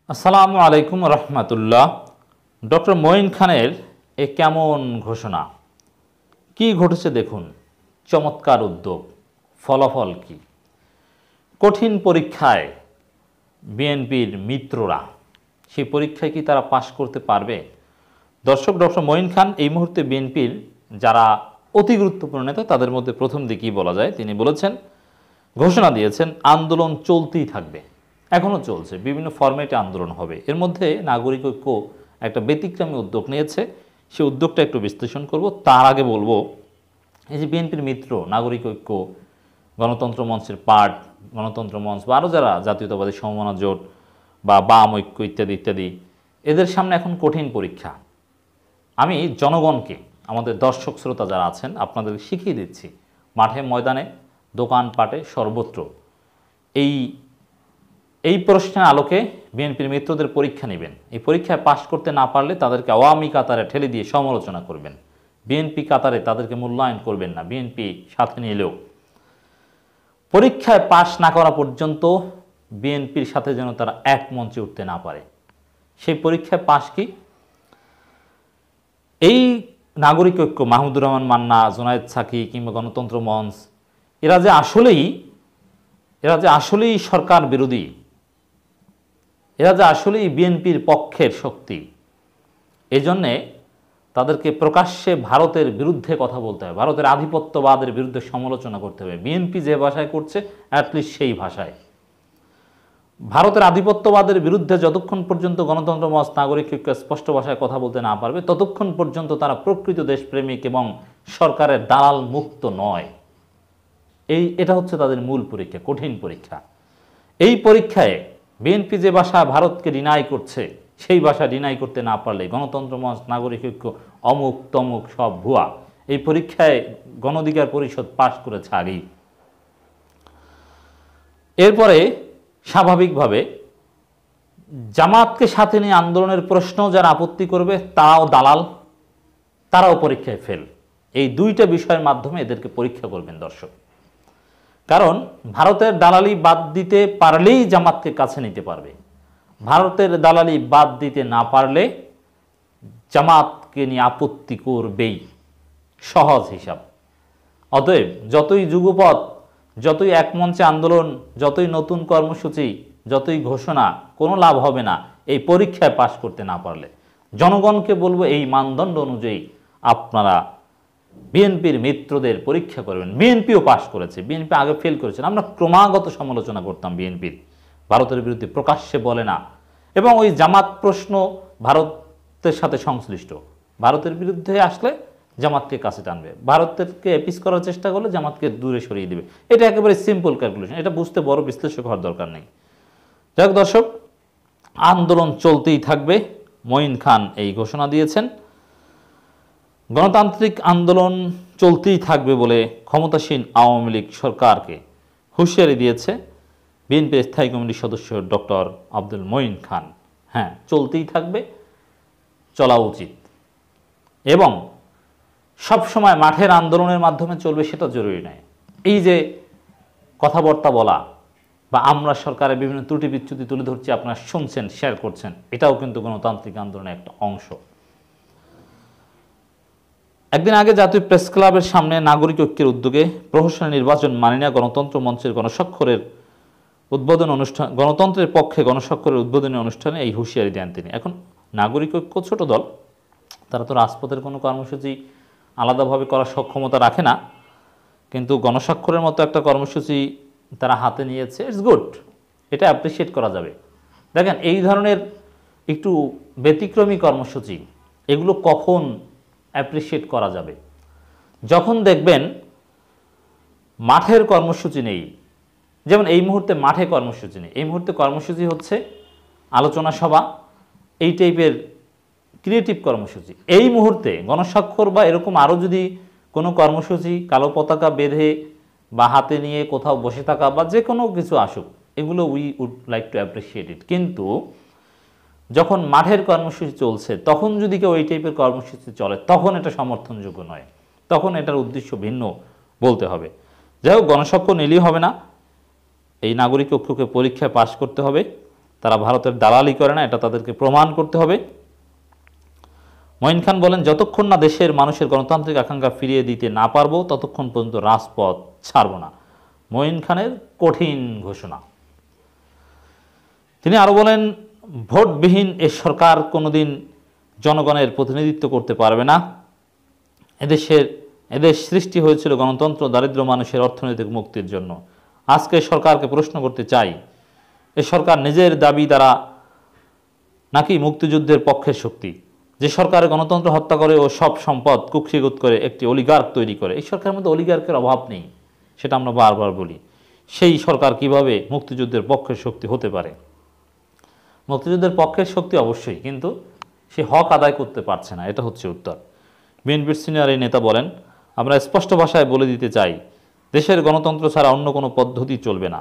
আসসালামু আলাইকুম রহমতুল্লাহ। ডক্টর মঈন খানের এ কেমন ঘোষণা, কি ঘটেছে দেখুন। চমৎকার উদ্যোগ, ফলাফল কি? কঠিন পরীক্ষায় বিএনপির মিত্ররা, সেই পরীক্ষায় কি তারা পাশ করতে পারবে? দর্শক, ডক্টর মঈন খান এই মুহূর্তে বিএনপির যারা অতি গুরুত্বপূর্ণ নেতা তাদের মধ্যে প্রথম দিকেই বলা যায়। তিনি বলেছেন, ঘোষণা দিয়েছেন আন্দোলন চলতেই থাকবে, এখনও চলছে, বিভিন্ন ফরম্যাটে আন্দোলন হবে। এর মধ্যে নাগরিক ঐক্য একটা ব্যতিক্রমী উদ্যোগ নিয়েছে, সে উদ্যোগটা একটু বিশ্লেষণ করব। তার আগে বলবো, এই যে বিএনপির মিত্র নাগরিক ঐক্য, গণতন্ত্র মঞ্চের পার্ট, গণতন্ত্র মঞ্চ বা আরও যারা জাতীয়তাবাদী সমমনা জোট বা বাম ঐক্য ইত্যাদি ইত্যাদি, এদের সামনে এখন কঠিন পরীক্ষা। আমি জনগণকে, আমাদের দর্শক শ্রোতা যারা আছেন, আপনাদের শিখিয়ে দিচ্ছি, মাঠে ময়দানে দোকানপাটে সর্বত্র এই প্রশ্নের আলোকে বিএনপির মিত্রদের পরীক্ষা নেবেন। এই পরীক্ষায় পাশ করতে না পারলে তাদেরকে আওয়ামী কাতারে ঠেলে দিয়ে সমালোচনা করবেন, বিএনপি কাতারে তাদেরকে মূল্যায়ন করবেন না, বিএনপি সাথে নিলেও। পরীক্ষায় পাশ না করা পর্যন্ত বিএনপির সাথে যেন তারা এক মঞ্চে উঠতে না পারে। সেই পরীক্ষায় পাশ কি? এই নাগরিক ঐক্য, মাহমুদুর রহমান মান্না, জুনায়েদ সাকি কিংবা গণতন্ত্র মঞ্চ, এরা যে আসলেই সরকার বিরোধী, এরা যে আসলেই বিএনপির পক্ষের শক্তি, এজন্যে তাদেরকে প্রকাশ্যে ভারতের বিরুদ্ধে কথা বলতে হবে, ভারতের আধিপত্যবাদের বিরুদ্ধে সমালোচনা করতে হবে। বিএনপি যে ভাষায় করছে অ্যাটলিস্ট সেই ভাষায়। ভারতের আধিপত্যবাদের বিরুদ্ধে যতক্ষণ পর্যন্ত গণতন্ত্র মঞ্চ, নাগরিক ঐক্য স্পষ্ট ভাষায় কথা বলতে না পারবে, ততক্ষণ পর্যন্ত তারা প্রকৃত দেশপ্রেমিক এবং সরকারের দালাল মুক্ত নয়। এটা হচ্ছে তাদের মূল পরীক্ষা, কঠিন পরীক্ষা। এই পরীক্ষায় বিএনপি যে ভাষা ভারতকে ডিনাই করছে, সেই ভাষা ডিনাই করতে না পারলে গণতন্ত্র মঞ্চ, নাগরিক ঐক্য অমুক তমুক সব ভুয়া। এই পরীক্ষায় গণঅধিকার পরিষদ পাশ করেছে আগেই। এরপরে স্বাভাবিকভাবে জামাতকে সাথে নিয়ে আন্দোলনের প্রশ্ন যারা আপত্তি করবে তারাও দালাল, তারাও পরীক্ষায় ফেল। এই দুইটা বিষয়ের মাধ্যমে এদেরকে পরীক্ষা করবেন দর্শক। কারণ ভারতের দালালি বাদ দিতে পারলেই জামাতকে কাছে নিতে পারবে, ভারতের দালালি বাদ দিতে না পারলে জামাতকে নিয়ে আপত্তি করবেই, সহজ হিসাব। অতএব যতই যুগপৎ, যতই এক মঞ্চে আন্দোলন, যতই নতুন কর্মসূচি, যতই ঘোষণা, কোনো লাভ হবে না এই পরীক্ষায় পাশ করতে না পারলে। জনগণকে বলবো, এই মানদণ্ড অনুযায়ী আপনারা বিএনপির মিত্রদের পরীক্ষা করবেন। বিএনপিও পাশ করেছে, বিএনপি আগে ফেল করেছেন। আমরা ক্রমাগত সমালোচনা করতাম বিএনপির, ভারতের বিরুদ্ধে প্রকাশ্যে বলে না, এবং ওই জামাত প্রশ্ন ভারতের সাথে সংশ্লিষ্ট, ভারতের বিরুদ্ধে আসলে জামাতকে কাছে টানবে, ভারতকে এপিস করার চেষ্টা করলে জামাতকে দূরে সরিয়ে দেবে। এটা একেবারে সিম্পল ক্যালকুলেশন, এটা বুঝতে বড় বিশ্লেষক হওয়ার দরকার নেই। যাই হোক দর্শক, আন্দোলন চলতেই থাকবে, মঈন খান এই ঘোষণা দিয়েছেন। গণতান্ত্রিক আন্দোলন চলতেই থাকবে বলে ক্ষমতাসীন আওয়ামী লীগ সরকারকে হুঁশিয়ারি দিয়েছে বিএনপির স্থায়ী কমিটির সদস্য ডক্টর আব্দুল মঈন খান। হ্যাঁ, চলতেই থাকবে, চলা উচিত, এবং সবসময় মাঠের আন্দোলনের মাধ্যমে চলবে সেটা জরুরি নয়। এই যে কথাবার্তা বলা বা আমরা সরকারের বিভিন্ন ত্রুটি বিচ্যুতি তুলে ধরছি, আপনারা শুনছেন, শেয়ার করছেন, এটাও কিন্তু গণতান্ত্রিক আন্দোলনের একটা অংশ। একদিন আগে জাতীয় প্রেস ক্লাবের সামনে নাগরিক ঐক্যের উদ্যোগে প্রহসনের নির্বাচন মানি না গণতন্ত্র মঞ্চের গণস্বাক্ষরের উদ্বোধন অনুষ্ঠান, গণতন্ত্রের পক্ষে গণস্বাক্ষরের উদ্বোধনী অনুষ্ঠানে এই হুঁশিয়ারি দেন তিনি। এখন নাগরিক ঐক্য ছোট দল, তারা তো রাজপথের কোনো কর্মসূচি আলাদাভাবে করার সক্ষমতা রাখে না, কিন্তু গণস্বাক্ষরের মতো একটা কর্মসূচি তারা হাতে নিয়েছে, ইটস গুড, এটা অ্যাপ্রিসিয়েট করা যাবে। দেখেন, এই ধরনের একটু ব্যতিক্রমী কর্মসূচি, এগুলো কখন অ্যাপ্রিসিয়েট করা যাবে? যখন দেখবেন মাঠের কর্মসূচি নেই। যেমন এই মুহূর্তে মাঠে কর্মসূচি নেই, এই মুহূর্তে কর্মসূচি হচ্ছে আলোচনা সভা, এই টাইপের ক্রিয়েটিভ কর্মসূচি। এই মুহূর্তে গণস্বাক্ষর বা এরকম আরও যদি কোনো কর্মসূচি, কালো পতাকা বেঁধে বা হাতে নিয়ে কোথাও বসে থাকা বা যে কোনো কিছু আসুক, এগুলো we would like to appreciate it. কিন্তু যখন মাঠের কর্মসূচি চলছে, তখন যদি কেউ এই টাইপের কর্মসূচি চলে, তখন এটা সমর্থনযোগ্য নয়, তখন এটার উদ্দেশ্য ভিন্ন বলতে হবে। যাই হোক, গণস্বাক্ষর নিলেই হবে না, এই নাগরিক ঐক্যকে পরীক্ষায় পাশ করতে হবে। তারা ভারতের দালালি করে না, এটা তাদেরকে প্রমাণ করতে হবে। মঈন খান বলেন, যতক্ষণ না দেশের মানুষের গণতান্ত্রিক আকাঙ্ক্ষা ফিরিয়ে দিতে না পারবো ততক্ষণ পর্যন্ত রাজপথ ছাড়ব না। মঈন খানের কঠিন ঘোষণা। তিনি আরো বলেন, ভোটবিহীন এ সরকার কোনোদিন জনগণের প্রতিনিধিত্ব করতে পারবে না। এদেশ সৃষ্টি হয়েছিল গণতন্ত্র, দারিদ্র মানুষের অর্থনৈতিক মুক্তির জন্য। আজকে সরকারকে প্রশ্ন করতে চাই, এ সরকার নিজের দাবি দ্বারা নাকি মুক্তিযুদ্ধের পক্ষের শক্তি? যে সরকার গণতন্ত্র হত্যা করে ও সব সম্পদ কুক্ষিগত করে একটি অলিগার্ক তৈরি করে, এই সরকারের মধ্যে অলিগার্কের অভাব নেই, সেটা আমরা বারবার বলি। সেই সরকার কিভাবে মুক্তিযুদ্ধের পক্ষের শক্তি হতে পারে? মুক্তিযুদ্ধের পক্ষের শক্তি অবশ্যই, কিন্তু সে হক আদায় করতে পারছে না, এটা হচ্ছে উত্তর। বিএনপির সিনিয়র এই নেতা বলেন, আমরা স্পষ্ট ভাষায় বলে দিতে চাই, দেশের গণতন্ত্র ছাড়া অন্য কোনো পদ্ধতি চলবে না।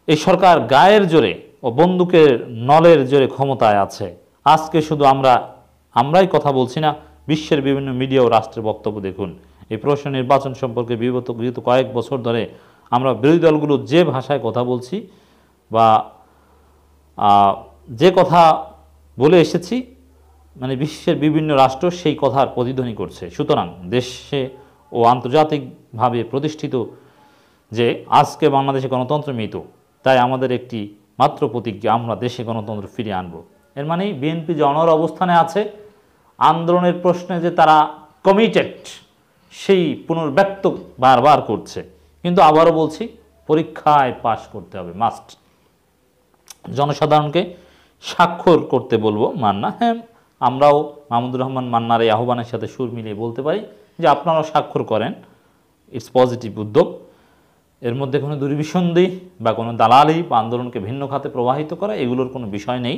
এই সরকার গায়ের জোরে ও বন্দুকের নলের জোরে ক্ষমতায় আছে। আজকে শুধু আমরাই কথা বলছি না, বিশ্বের বিভিন্ন মিডিয়া ও রাষ্ট্রের বক্তব্য দেখুন। এই প্রশ্ন নির্বাচন সম্পর্কে বিগত কয়েক বছর ধরে আমরা বিরোধী দলগুলো যে ভাষায় কথা বলছি বা যে কথা বলে এসেছি, মানে বিশ্বের বিভিন্ন রাষ্ট্র সেই কথার প্রতিধ্বনি করছে। সুতরাং দেশে ও আন্তর্জাতিকভাবে প্রতিষ্ঠিত যে আজকে বাংলাদেশে গণতন্ত্র মৃত, তাই আমাদের একটি মাত্র প্রতিজ্ঞা, আমরা দেশে গণতন্ত্র ফিরিয়ে আনব। এর মানে বিএনপি যে অনড় অবস্থানে আছে, আন্দোলনের প্রশ্নে যে তারা কমিটেড, সেই পুনর্ব্যক্ত বারবার করছে। কিন্তু আবারও বলছি, পরীক্ষায় পাশ করতে হবে, মাস্ট। জনসাধারণকে স্বাক্ষর করতে বলবো, মান্না। হ্যাঁ, আমরাও মাহমুদুর রহমান মান্নার এই আহ্বানের সাথে সুর মিলিয়ে বলতে পারি যে আপনারাও স্বাক্ষর করেন, ইটস পজিটিভ উদ্যোগ। এর মধ্যে কোনো দুর্বিসন্ধি বা কোনো দালালি বা আন্দোলনকে ভিন্ন খাতে প্রবাহিত করা, এগুলোর কোনো বিষয় নেই।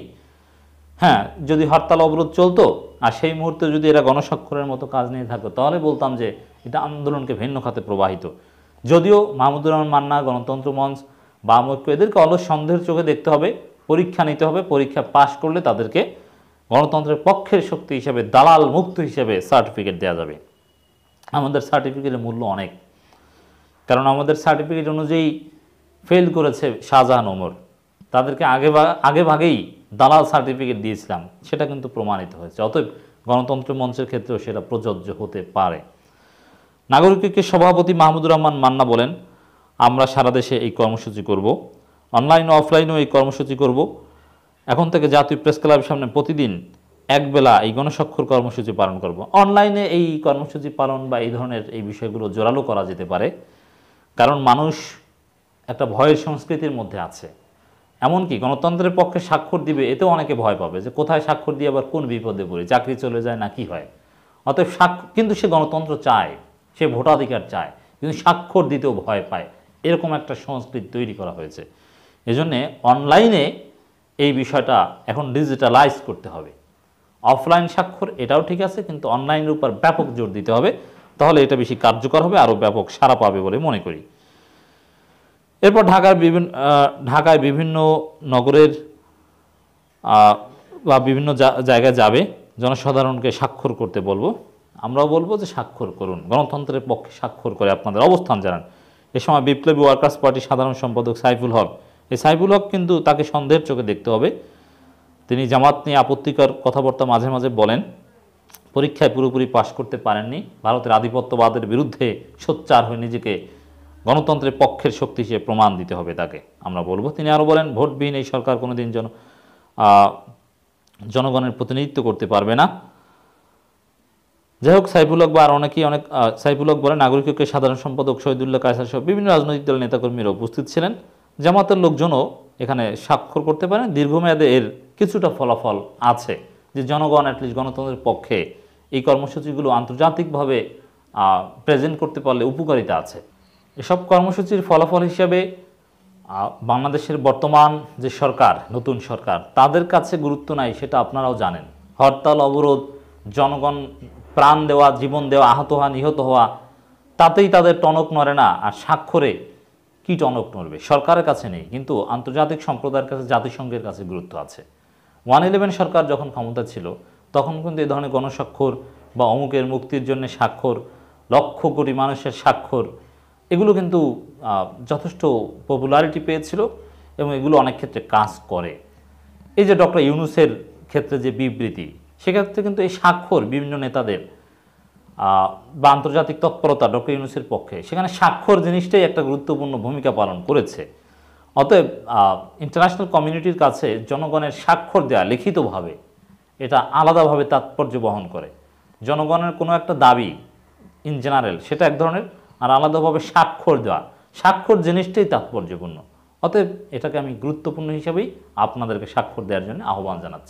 হ্যাঁ, যদি হরতাল অবরোধ চলতো আর সেই মুহূর্তে যদি এরা গণস্বাক্ষরের মতো কাজ নিয়ে থাকতো, তাহলে বলতাম যে এটা আন্দোলনকে ভিন্ন খাতে প্রবাহিত। যদিও মাহমুদুর রহমান মান্না, গণতন্ত্র মঞ্চ, বাম ঐক্য, এদেরকে অলস সন্দেহের চোখে দেখতে হবে, পরীক্ষা নিতে হবে। পরীক্ষা পাশ করলে তাদেরকে গণতন্ত্রের পক্ষের শক্তি হিসেবে, দালাল মুক্ত হিসেবে সার্টিফিকেট দেওয়া যাবে। আমাদের সার্টিফিকেটের মূল্য অনেক, কারণ আমাদের সার্টিফিকেট অনুযায়ী ফেল করেছে শাহজাহান ওমর, তাদেরকে আগে ভাগেই দালাল সার্টিফিকেট দিয়েছিলাম, সেটা কিন্তু প্রমাণিত হয়েছে। অতএব গণতন্ত্র মঞ্চের ক্ষেত্রেও সেটা প্রযোজ্য হতে পারে। নাগরিক ঐক্যের সভাপতি মাহমুদুর রহমান মান্না বলেন, আমরা সারা দেশে এই কর্মসূচি করব, অনলাইন ও অফলাইনেও এই কর্মসূচি করব। এখন থেকে জাতীয় প্রেস ক্লাবের সামনে প্রতিদিন একবেলা এই গণস্বাক্ষর কর্মসূচি পালন করব। অনলাইনে এই কর্মসূচি পালন বা এই ধরনের এই বিষয়গুলো জোরালো করা যেতে পারে, কারণ মানুষ একটা ভয়ের সংস্কৃতির মধ্যে আছে। এমনকি গণতন্ত্রের পক্ষে স্বাক্ষর দিবে, এতেও অনেকে ভয় পাবে যে কোথায় স্বাক্ষর দিয়ে আবার কোন বিপদে পড়ে, চাকরি চলে যায় না কি হয়। অতএব কিন্তু সে গণতন্ত্র চায়, সে ভোটাধিকার চায়, কিন্তু স্বাক্ষর দিতেও ভয় পায়, এরকম একটা সংস্কৃতি তৈরি করা হয়েছে। এজন্যে অনলাইনে এই বিষয়টা এখন ডিজিটালাইজ করতে হবে। অফলাইন স্বাক্ষর এটাও ঠিক আছে, কিন্তু অনলাইনের উপর ব্যাপক জোর দিতে হবে, তাহলে এটা বেশি কার্যকর হবে, আরও ব্যাপক সাড়া পাবে বলে মনে করি। এরপর ঢাকায় বিভিন্ন নগরের বা বিভিন্ন জায়গায় যাবে, জনসাধারণকে স্বাক্ষর করতে বলবো। আমরাও বলবো যে স্বাক্ষর করুন, গণতন্ত্রের পক্ষে স্বাক্ষর করে আপনাদের অবস্থান জানান। এ সময় বিপ্লবী ওয়ার্কার্স পার্টির সাধারণ সম্পাদক সাইফুল হক, এই সাইফুল হক কিন্তু তাকে সন্দেহের চোখে দেখতে হবে। তিনি জামাত নিয়ে আপত্তিকর কথাবার্তা মাঝে মাঝে বলেন, পরীক্ষায় পুরোপুরি পাশ করতে পারেননি, ভারতের আধিপত্যবাদের বিরুদ্ধে সোচ্চার হয়ে নিজেকে গণতন্ত্রের পক্ষের শক্তি হিসেবে প্রমাণ দিতে হবে তাকে, আমরা বলবো। তিনি আরও বলেন, ভোটবিহীন এই সরকার কোনোদিন জনগণের প্রতিনিধিত্ব করতে পারবে না। যাই হোক, সাইফুল হক বা আর সাইফুল হক বলেন, নাগরিক ঐক্যের সাধারণ সম্পাদক শহীদুল্লাহ কায়সার সহ বিভিন্ন রাজনৈতিক দলের নেতাকর্মীরা উপস্থিত ছিলেন। জামাতের লোকজনও এখানে স্বাক্ষর করতে পারেন। দীর্ঘমেয়াদে এর কিছুটা ফলাফল আছে যে জনগণ অ্যাটলিস্ট গণতন্ত্রের পক্ষে এই কর্মসূচিগুলো আন্তর্জাতিকভাবে প্রেজেন্ট করতে পারলে উপকারিতা আছে। এসব কর্মসূচির ফলাফল হিসাবে বাংলাদেশের বর্তমান যে সরকার, নতুন সরকার, তাদের কাছে গুরুত্ব নাই, সেটা আপনারাও জানেন। হরতাল অবরোধ, জনগণ প্রাণ দেওয়া, জীবন দেওয়া, আহত হওয়া, নিহত হওয়া, তাতেই তাদের টনক নড়ে না। আর স্বাক্ষরে কি টনক নড়বে? সরকারের কাছে নেই, কিন্তু আন্তর্জাতিক সম্প্রদায়ের কাছে, জাতিসংঘের কাছে গুরুত্ব আছে। 111 সরকার যখন ক্ষমতা ছিল, তখন কিন্তু এই ধরনের গণস্বাক্ষর বা অমুকের মুক্তির জন্য স্বাক্ষর, লক্ষ কোটি মানুষের স্বাক্ষর, এগুলো কিন্তু যথেষ্ট পপুলারিটি পেয়েছিল এবং এগুলো অনেক ক্ষেত্রে কাজ করে। এই যে ডক্টর ইউনূসের ক্ষেত্রে যে বিবৃতি, সেক্ষেত্রে কিন্তু এই স্বাক্ষর বিভিন্ন নেতাদের বা আন্তর্জাতিক তৎপরতা ডক্টর ইউনূসের পক্ষে, সেখানে স্বাক্ষর জিনিসটাই একটা গুরুত্বপূর্ণ ভূমিকা পালন করেছে। অতএব ইন্টারন্যাশনাল কমিউনিটির কাছে জনগণের স্বাক্ষর দেওয়া লিখিতভাবে এটা আলাদাভাবে তাৎপর্য বহন করে। জনগণের কোনো একটা দাবি ইন জেনারেল সেটা এক ধরনের, আর আলাদাভাবে স্বাক্ষর দেওয়া, স্বাক্ষর জিনিসটাই তাৎপর্যপূর্ণ। অতএব এটাকে আমি গুরুত্বপূর্ণ হিসাবেই আপনাদেরকে স্বাক্ষর দেওয়ার জন্য আহ্বান জানাচ্ছি।